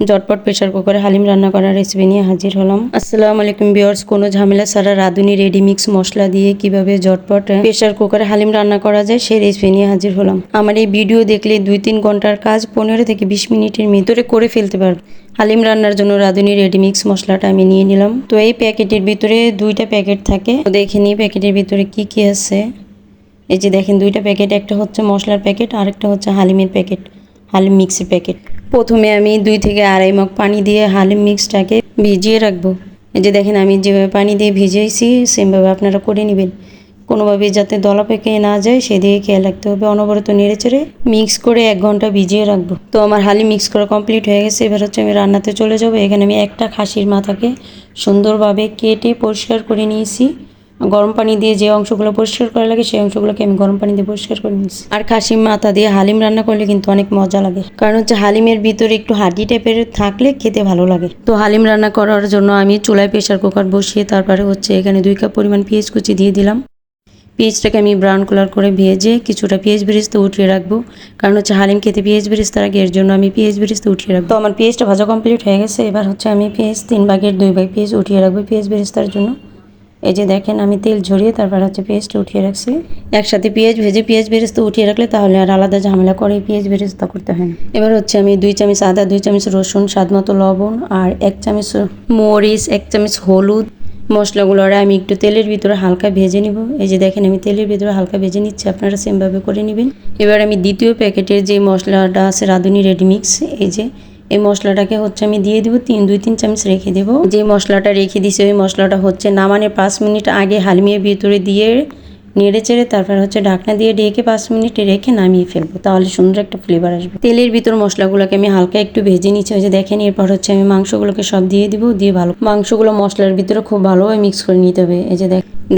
ঝটপট প্রেসার কুকারে হালিম রান্না করার রেসিপি নিয়ে হাজির হলাম। আসসালামু আলাইকুম ভিউয়ার্স, কোনো ঝামেলা ছাড়া রাঁধুনি রেডি মিক্স মশলা দিয়ে কিভাবে ঝটপট প্রেসার কুকারে হালিম রান্না করা যায় সেই রেসিপি নিয়ে হাজির হলাম। আমার এই ভিডিও দেখলে 2-3 ঘন্টার কাজ 15 থেকে 20 মিনিটের ভিতরে করে ফেলতে পারবে। হালিম রান্নার জন্য রাঁধুনি রেডি মিক্স মশলাটা আমি নিয়ে নিলাম। তো এই প্যাকেটের ভিতরে 2টা প্যাকেট থাকে, তো দেখে নিই প্যাকেটের ভিতরে কি কি আছে। এই যে দেখেন 2টা প্যাকেট, একটা হচ্ছে মশলার প্যাকেট আর একটা হচ্ছে হালিমের প্যাকেট, হালিম মিক্সের প্যাকেট। প্রথমে আমি 2 থেকে আড়াই মগ পানি দিয়ে হালিম মিক্সটাকে ভিজিয়ে রাখবো। এই যে দেখেন আমি যেভাবে পানি দিয়ে ভিজিয়েছি সেমভাবে আপনারা করে নেবেন, কোনোভাবে যাতে দলা পেকে না যায় সেদিকে খেয়াল রাখতে হবে। অনবরত নেড়েচেড়ে মিক্স করে 1 ঘন্টা ভিজিয়ে রাখবো। তো আমার হালিম মিক্স করা কমপ্লিট হয়ে গেছে। এবার হচ্ছে আমি রান্নাতে চলে যাবো। এখানে আমি একটা খাসির মাথাকে সুন্দরভাবে কেটে পরিষ্কার করে নিয়েছি। গরম পানি দিয়ে যে অংশগুলো পরিষ্কার করা লাগে সেই অংশগুলোকে আমি গরম পানি দিয়ে পরিষ্কার করে নিয়েছি। আর খাসির মাথা দিয়ে হালিম রান্না করলে কিন্তু অনেক মজা লাগে, কারণ হচ্ছে হালিমের ভিতরে একটু হাড্ডি টাইপের থাকলে খেতে ভালো লাগে। তো হালিম রান্না করার জন্য আমি চুলায় প্রেসার কুকার বসিয়ে তারপরে হচ্ছে এখানে 2 কাপ পরিমাণ পেঁয়াজ কুচি দিয়ে দিলাম। পেঁয়াজটাকে আমি ব্রাউন কালার করে ভেজে কিছুটা পেঁয়াজ বেরেস্তা উঠিয়ে রাখবো, কারণ হচ্ছে হালিম খেতে পেঁয়াজ বেরেস্তা লাগে, এর জন্য আমি পেঁয়াজ বেরেস্তা উঠিয়ে রাখবো। তো আমার পেঁয়াজটা ভাজা কমপ্লিট হয়ে গেছে। এবার হচ্ছে আমি পেঁয়াজ 3 ভাগের 2 ভাগ পেঁয়াজ উঠিয়ে রাখবো পেঁয়াজ বেরেস্তার জন্য। এই যে দেখেন আমি তেল ঝরিয়ে তারপর হচ্ছে পেঁয়াজটা উঠিয়ে রাখছি। একসাথে পেঁয়াজ ভেজে পেঁয়াজ বেরেস্তা উঠিয়ে রাখলে তাহলে আর আলাদা ঝামেলা করে পেঁয়াজ বেরেস্তা করতে হয় না। এবার হচ্ছে আমি 2 চামচ আদা, 2 চামচ রসুন, স্বাদ মতো লবণ আর 1 চামচ মরিচ, 1 চামচ হলুদ মশলাগুলো আমি একটু তেলের ভিতরে হালকা ভেজে নিব। এই যে দেখেন আমি তেলের ভিতরে হালকা ভেজে নিচ্ছি, আপনারা সেমভাবে করে নেবেন। এবার আমি দ্বিতীয় প্যাকেটের যে মশলাটা আছে রাঁধুনি রেডি মিক্স, এই মশলাটাকে হচ্ছে আমি দিয়ে দিব 2-3 চামচ রেখে দেবো। যে মশলাটা রেখে দিছি ওই মশলাটা হচ্ছে নামানোর 5 মিনিট আগে হালিমের ভিতরে দিয়ে নেড়ে চেড়ে তারপর হচ্ছে ঢাকনা দিয়ে ঢেকে 5 মিনিট রেখে নামিয়ে ফেলবো, তাহলে সুন্দর একটা ফ্লেভার আসবে। তেলের ভিতর মশলাগুলোকে আমি হালকা একটু ভেজে নিচ্ছি। ওই যে দেখেন এরপর হচ্ছে আমি মাংসগুলোকে সব দিয়ে দিব, দিয়ে ভালো মাংসগুলো মশলার ভিতরে খুব ভালোভাবে মিক্স করে নিতে হবে। এই যে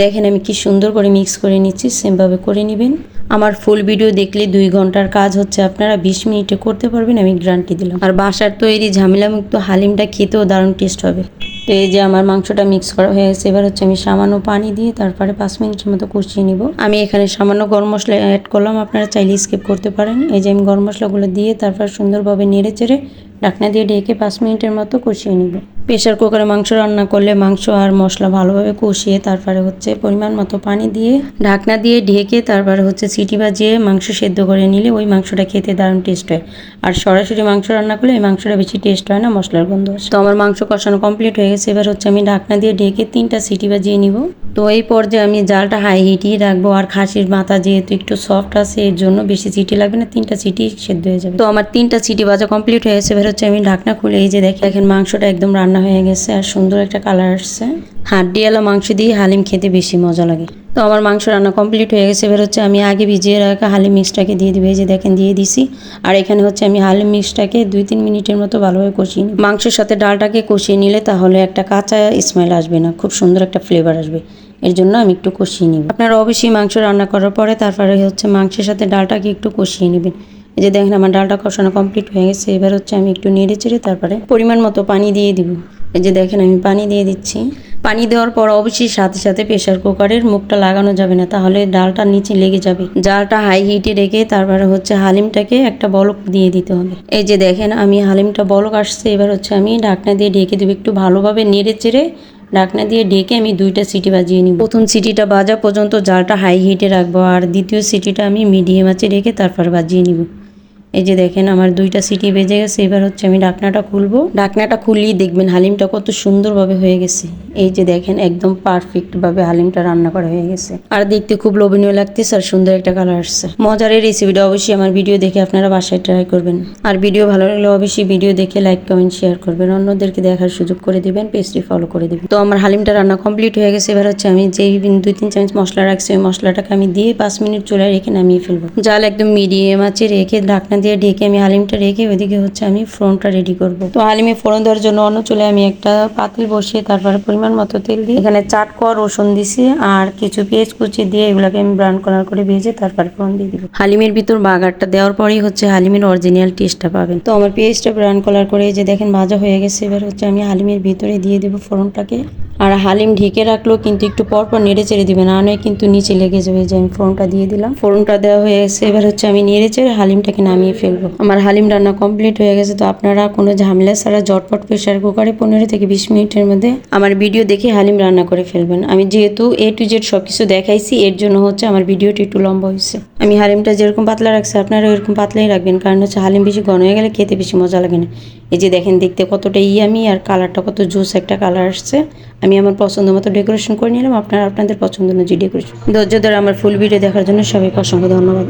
দেখেন আমি কি সুন্দর করে মিক্স করে নিচ্ছি, সেমভাবে করে নেবেন। আমার ফুল ভিডিও দেখলে 2 ঘন্টার কাজ হচ্ছে আপনারা 20 মিনিটে করতে পারবেন, আমি গ্যারান্টি দিলাম। আর বাসার তৈরি ঝামেলামুক্ত হালিমটা খেতেও দারুণ টেস্ট হবে। তো এই যে আমার মাংসটা মিক্স করা হয়ে গেছে। এবার হচ্ছে আমি সামান্য পানি দিয়ে তারপরে 5 মিনিটের মতো কষিয়ে নিব। আমি এখানে সামান্য গরম মশলা অ্যাড করলাম, আপনারা চাইলে স্কিপ করতে পারেন। এই যে আমি গরম মশলাগুলো দিয়ে তারপর সুন্দরভাবে নেড়ে চেড়ে ঢাকনা দিয়ে ঢেকে 5 মিনিটের মতো কষিয়ে নিব। প্রেসার কুকারে মাংস রান্না করলে মাংস আর মশলা ভালোভাবে কষিয়ে তারপরে হচ্ছে পরিমাণ মতো পানি দিয়ে ঢাকনা দিয়ে ঢেকে তারপরে হচ্ছে সিটি বাজিয়ে মাংস সেদ্ধ করে নিলে ওই মাংসটা খেতে দারুণ টেস্ট হয়। আর সরাসরি মাংস রান্না করলে এই মাংসটা বেশি টেস্ট হয় না, মশলার গন্ধ আসে। তো আমার মাংস কষানো কমপ্লিট হয়ে গেছে। এবার হচ্ছে আমি ঢাকনা দিয়ে ঢেকে 3টা সিটি বাজিয়ে নিব। তো এই পর্যায়ে আমি জালটা হাই হিটই রাখবো। আর খাসির মাথা যেহেতু একটু সফট আছে এর জন্য বেশি সিটি লাগবে না, 3টা সিটি সেদ্ধ হয়ে যাবে। তো আমার 3টা সিটি বাজা কমপ্লিট হয়ে গেছে। এবার হচ্ছে আমি ঢাকনা খুলে এই যে দেখেন মাংসটা একদম রান্না হয়ে গেছে আর সুন্দর একটা কালার আসছে। হাড্ডিওয়ালা মাংস দিয়ে হালিম খেতে বেশি মজা লাগে। তো আমার মাংস রান্না কমপ্লিট হয়ে গেছে। এবার হচ্ছে আমি আগে ভিজিয়ে রাখা হালিম মিক্সটাকে দিয়ে দিবে। এই যে দেখেন দিয়ে দিছি। আর এখানে হচ্ছে আমি হালিম মিক্সটাকে 2-3 মিনিটের মতো ভালোভাবে কষিয়ে নিই। মাংসের সাথে ডালটাকে কষিয়ে নিলে তাহলে একটা কাঁচা স্মেল আসবে না, খুব সুন্দর একটা ফ্লেভার আসবে। এর জন্য আমি একটু কষিয়ে নিব। আপনারা অবশ্যই মাংস রান্না করার পরে তারপরে হচ্ছে মাংসের সাথে ডালটাকে একটু কষিয়ে নেবেন। এই যে দেখেন আমার ডালটা কষানো কমপ্লিট হয়ে গেছে। এবার হচ্ছে আমি একটু নেড়ে চেড়ে তারপরে পরিমাণ মতো পানি দিয়ে দিব। এই যে দেখেন আমি পানি দিয়ে দিচ্ছি। পানি দেওয়ার পর অবশ্যই সাথে সাথে প্রেসার কুকারের মুখটা লাগানো যাবে না, তাহলে ডালটা নিচে লেগে যাবে। জালটা হাই হিটে রেখে তারপরে হচ্ছে হালিমটাকে একটা বলক দিয়ে দিতে হবে। এই যে দেখেন আমি হালিমটা বলক আসছে। এবার হচ্ছে আমি ঢাকনা দিয়ে ঢেকে দেবো, একটু ভালোভাবে নেড়ে চেড়ে ঢাকনা দিয়ে ঢেকে আমি 2টা সিটি বাজিয়ে নিব। প্রথম সিটিটা বাজা পর্যন্ত জালটা হাই হিটে রাখবো আর দ্বিতীয় সিটিটা আমি মিডিয়াম আঁচে রেখে তারপর বাজিয়ে নিব। এই যে দেখেন আমার 2টা সিটি বেজে গেছে। এবার হচ্ছে আমি ঢাকনাটা খুলবো। ঢাকনাটা খুললেই দেখবেন হালিমটা কত সুন্দরভাবে হয়ে গেছে। এই যে দেখেন একদম পারফেক্ট ভাবে হালিমটা রান্না করা হয়ে গেছে আর দেখতে খুব লোভনীয় লাগতেছে আর সুন্দর একটা কালার আসছে। মজার এই রেসিপিটা অবশ্যই আমার ভিডিও দেখে আপনারা বাসায় ট্রাই করবেন। আর ভিডিও ভালো লাগলে অবশ্যই ভিডিও দেখে লাইক কমেন্ট শেয়ার করবেন, অন্যদেরকে দেখার সুযোগ করে দিবেন, পেজটি ফলো করে দিবেন। তো আমার হালিমটা রান্না কমপ্লিট হয়ে গেছে। এবার হচ্ছে আমি যেই 2-3 চামচ মশলা রাখছি ওই মশলাটাকে আমি দিয়ে 5 মিনিট চুলায় রেখে নামিয়ে ফেলবো। জাল একদম মিডিয়াম আঁচে রেখে ঢাকনা দিয়ে ঢেকে আমি হালিমটা রেখে ওইদিকে হচ্ছে আমি ফোড়নটা রেডি করব। তো হালিমে ফোড়ন দেওয়ার জন্য অন্য চুলে আমি একটা পাতিল বসিয়ে তারপরে পরিমাণ মতো তেল দিয়ে এখানে 4 কোয়া রসুন দিছি আর কিছু পেঁয়াজ কুচি দিয়ে এগুলোকে আমি ব্রাউন কালার করে ভেজে তারপরে ফোড়ন দিয়ে দিব। হালিমের ভিতর বাগারটা দেওয়ার পরেই হচ্ছে হালিমের অরিজিনাল টেস্টটা পাবেন। তো আমার পেঁয়াজটা ব্রাউন কালার করে এই যে দেখেন ভাজা হয়ে গেছে। এবার হচ্ছে আমি হালিমের ভিতরে দিয়ে দেবো ফোড়নটাকে। আর হালিম ঢেকে রাখলেও কিন্তু একটু পর পর নেড়ে চেড়ে দিবেন, না নয় কিন্তু নিচে লেগে যাবে। যে আমি ফোড়নটা দিয়ে দিলাম, ফোড়নটা দেওয়া হয়ে গেছে। এবার হচ্ছে আমি নেড়ে চেড়ে হালিমটাকে নামিয়ে ফেলবো। আমার হালিম রান্না কমপ্লিট হয়ে গেছে। তো আপনারা কোনো ঝামেলা ছাড়া ঝটপট প্রেশার কুকারে 15 থেকে 20 মিনিটের মধ্যে আমার ভিডিও দেখে হালিম রান্না করে ফেলবেন। আমি যেহেতু A to Z সবকিছু দেখাইছি, এর জন্য হচ্ছে আমার ভিডিওটি একটু লম্বা হয়েছে। আমি হালিমটা যেরকম পাতলা রাখছি আপনারা এরকম পাতলাই রাখবেন, কারণ হচ্ছে হালিম বেশি ঘন হয়ে গেলে খেতে বেশি মজা লাগে না। এই যে দেখেন দেখতে কতটা ইয়ামি, আর কালারটা কত জোস একটা কালার আসছে। আমি আমার পছন্দ মতো ডেকোরেশন করে নিলাম। আপনারা আপনাদের পছন্দ অনুযায়ী ডেকোরেশন। ধৈর্য ধরে আমার ফুল ভিডিও দেখার জন্য সবাইকে অসংখ্য ধন্যবাদ।